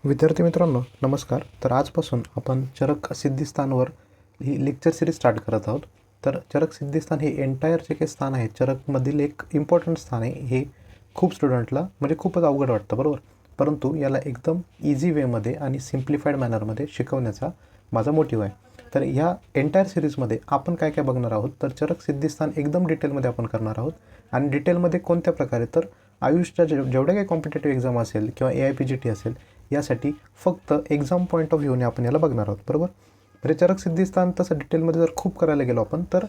विद्यार्थी मित्रांनो नमस्कार. तर आजपासून आपण चरक सिद्धिस्थानवर ही लेक्चर सिरीज स्टार्ट करत आहोत. तर चरक सिद्धिस्थान हे एंटायर जे काही स्थान आहे चरकमधील एक इम्पॉर्टंट स्थान आहे. हे खूप स्टुडंटला म्हणजे खूपच अवघड वाटतं बरोबर, परंतु याला एकदम इझी वेमध्ये आणि सिम्प्लिफाईड मॅनरमध्ये शिकवण्याचा माझा मोटिव्ह आहे. तर ह्या एंटायर सिरीजमध्ये आपण काय काय बघणार आहोत, तर चरक सिद्धिस्थान एकदम डिटेलमध्ये आपण करणार आहोत. आणि डिटेलमध्ये कोणत्या प्रकारे, तर आयुष्याच्या जेवढ्या काही कॉम्पिटेटिव्ह एक्झाम असेल किंवा AIPGT असेल यासाठी फक्त एक्झाम पॉईंट ऑफ व्ह्यूने आपण याला बघणार आहोत बरोबर. म्हणजे चरक सिद्धिस्थान तसं डिटेलमध्ये जर खूप करायला गेलो आपण, तर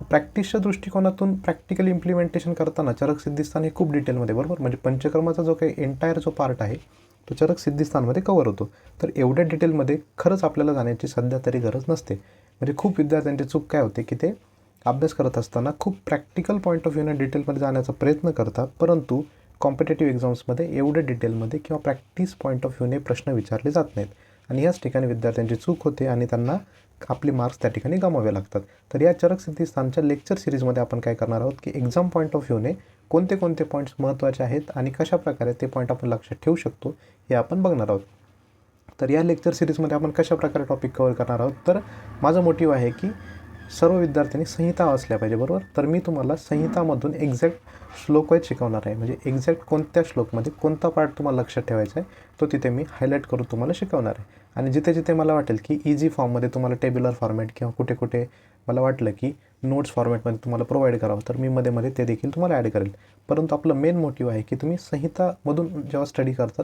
प्रॅक्टिसच्या दृष्टिकोनातून प्रॅक्टिकल इम्प्लिमेंटेशन करताना चरक सिद्धिस्थान हे खूप डिटेलमध्ये बरोबर, म्हणजे पंचकर्माचा जो काही एंटायर जो पार्ट आहे तो चरक सिद्धिस्थानमध्ये कवर होतो. तर एवढ्या डिटेलमध्ये खरंच आपल्याला जाण्याची सध्या तरी गरज नसते. म्हणजे खूप विद्यार्थ्यांची चूक काय होते की ते अभ्यास करत असताना खूप प्रॅक्टिकल पॉईंट ऑफ व्ह्यूने डिटेलमध्ये जाण्याचा प्रयत्न करतात, परंतु कॉम्पिटेटिव्ह एक्झाम्समध्ये एवढे डिटेलमध्ये किंवा प्रॅक्टिस पॉईंट ऑफ व्ह्यूने प्रश्न विचारले जात नाहीत आणि याच ठिकाणी विद्यार्थ्यांची चूक होते आणि त्यांना आपले मार्क्स त्या ठिकाणी गमावे लागतात. तर या चरक सिद्धिस्थानच्या लेक्चर सिरीजमध्ये आपण काय करणार आहोत की एक्झाम पॉईंट ऑफ व्ह्यूने कोणते कोणते पॉईंट्स महत्त्वाचे आहेत आणि कशाप्रकारे ते पॉईंट आपण लक्षात ठेवू शकतो हे आपण बघणार आहोत. तर या लेक्चर सिरीजमध्ये आपण कशाप्रकारे टॉपिक कवर करणार आहोत, तर माझा मोटिव्ह आहे की सर्व विद्यार्थ्यांनी संहिता असल्या पाहिजे बरोबर. तर मी तुम्हाला संहितामधून एक्झॅक्ट श्लोक वाईज शिकवणार आहे, म्हणजे एक्झॅक्ट कोणत्या श्लोकमध्ये कोणता पार्ट तुम्हाला लक्षात ठेवायचा आहे तो तिथे मी हायलाईट करून तुम्हाला शिकवणार आहे. आणि जिथे जिथे मला वाटेल की इझी फॉर्ममध्ये तुम्हाला टेब्युलर फॉर्मॅट किंवा कुठे कुठे मला वाटलं की नोट्स फॉर्मॅटमध्ये तुम्हाला प्रोव्हाइड करावं, तर मी मध्ये मध्ये ते देखील तुम्हाला ॲड करेल. परंतु आपलं मेन मोटिव्ह आहे की तुम्ही संहितामधून जेव्हा स्टडी करतात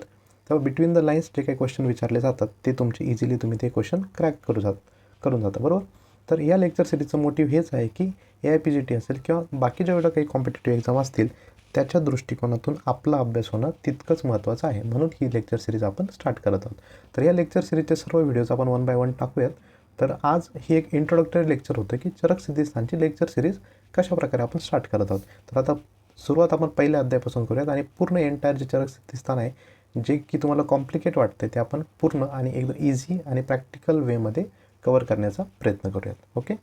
तेव्हा बिटवीन द लाईन्स जे काही क्वेश्चन विचारले जातात ते तुमचे इझिली तुम्ही ते क्वेश्चन क्रॅक करून जाता बरोबर. तर या लेक्चर सिरीजचं मोटिव्ह हेच आहे की AIPGT असेल किंवा बाकी जेवढं काही कॉम्पिटेटिव्ह एक्झाम असतील त्याच्या दृष्टिकोनातून आपला अभ्यास होणं तितकंच महत्त्वाचं आहे, म्हणून ही लेक्चर सिरीज आपण स्टार्ट करत आहोत. तर या लेक्चर सिरीजचे सर्व व्हिडिओज आपण 1 बाय 1 टाकूयात. तर आज ही एक इंट्रोडक्टरी लेक्चर होतं की चरक सिद्धिस्थानची लेक्चर सिरीज कशाप्रकारे आपण स्टार्ट करत आहोत. तर आता सुरुवात आपण पहिल्या अध्यायापासून करूयात आणि पूर्ण एंटायर जे चरक सिद्धिस्थान आहे जे की तुम्हाला कॉम्प्लिकेट वाटते ते आपण पूर्ण आणि एकदम इझी आणि प्रॅक्टिकल वेमध्ये कवर करण्याचा प्रयत्न करूयात. ओके,